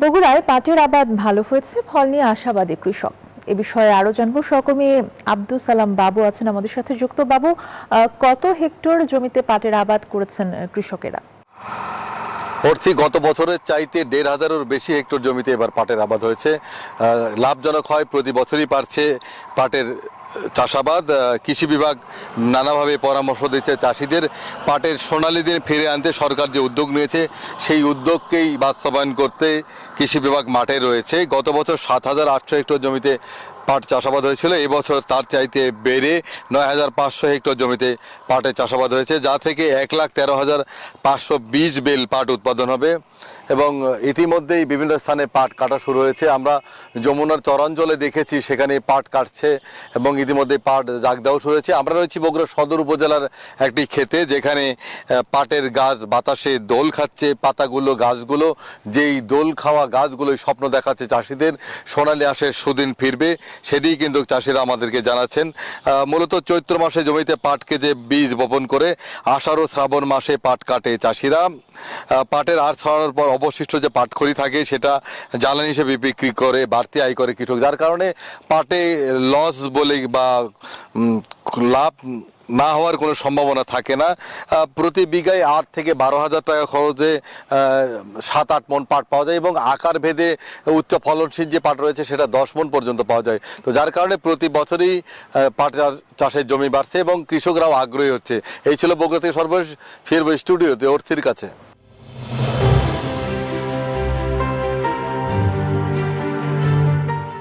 বগুড়ায় পাটের আবাদ ভালো হয়েছে, ফল নিয়ে আশাবাদী কৃষক। এ বিষয়ে আরো জানবো, সহকর্মী আব্দুল সালাম বাবু আছেন আমাদের সাথে যুক্ত। বাবু, কত হেক্টর জমিতে পাটের আবাদ করেছেন কৃষকেরা? অর্থী গত বছরের চাইতে ১,৫০০-এর বেশি হেক্টর জমিতে এবার পাটের আবাদ হয়েছে। লাভজনক হয়, প্রতি বছরই পারছে পাটের চাষাবাদ। কৃষি বিভাগ নানাভাবে পরামর্শ দিচ্ছে চাষিদের। পাটের সোনালী দিন ফিরে আনতে সরকার যে উদ্যোগ নিয়েছে, সেই উদ্যোগকেই বাস্তবায়ন করতে কৃষি বিভাগ মাঠে রয়েছে। গত বছর ৭,৮০০ হেক্টর জমিতে পাট চাষাবাদ হয়েছিল, এবছর তার চাইতে বেড়ে ৯,৫০০ হেক্টর জমিতে পাটের চাষাবাদ হয়েছে, যা থেকে ১,১৩,৫২০ বেল পাট উৎপাদন হবে। এবং ইতিমধ্যেই বিভিন্ন স্থানে পাট কাটা শুরু হয়েছে। আমরা যমুনার চরাঞ্চলে দেখেছি, সেখানে পাট কাটছে এবং ইতিমধ্যে পাট জাগ দেওয়া শুরু হয়েছে। আমরা রয়েছি বগুড়া সদর উপজেলার একটি ক্ষেতে, যেখানে পাটের গাছ বাতাসে দোল খাচ্ছে। পাতাগুলো, গাছগুলো, যেই দোল খাওয়া গাছগুলোই স্বপ্ন দেখাচ্ছে চাষিদের সোনালী আঁশের সুদিন ফিরবে, সেটিই কিন্তু চাষিরা আমাদেরকে জানাচ্ছেন। মূলত চৈত্র মাসে জমিতে পাট কেটে বীজ বপন করে আষাঢ় ও শ্রাবণ মাসে পাট কাটে চাষিরা। পাটের আঁশ ছড়ানোর পর অবশিষ্ট যে পাটখড়ি থাকে, সেটা জ্বালানি হিসেবে বিক্রি করে বাড়তি আয় করে কৃষক, যার কারণে পাটে লস বলে বা লাভ না হওয়ার কোনো সম্ভাবনা থাকে না। প্রতি বিঘায় ৮ থেকে ১২,০০০ টাকা খরচে ৭-৮ মণ পাট পাওয়া যায় এবং আকার ভেদে উচ্চ ফলনশীল যে পাট রয়েছে, সেটা ১০ মণ পর্যন্ত পাওয়া যায়। তো যার কারণে প্রতি বছরই পাট চাষের জমি বাড়ছে এবং কৃষকরাও আগ্রহী হচ্ছে। এই ছিল বগুড়া থেকে সর্বশেষ। ফিরবো স্টুডিওতে অর্থীর কাছে।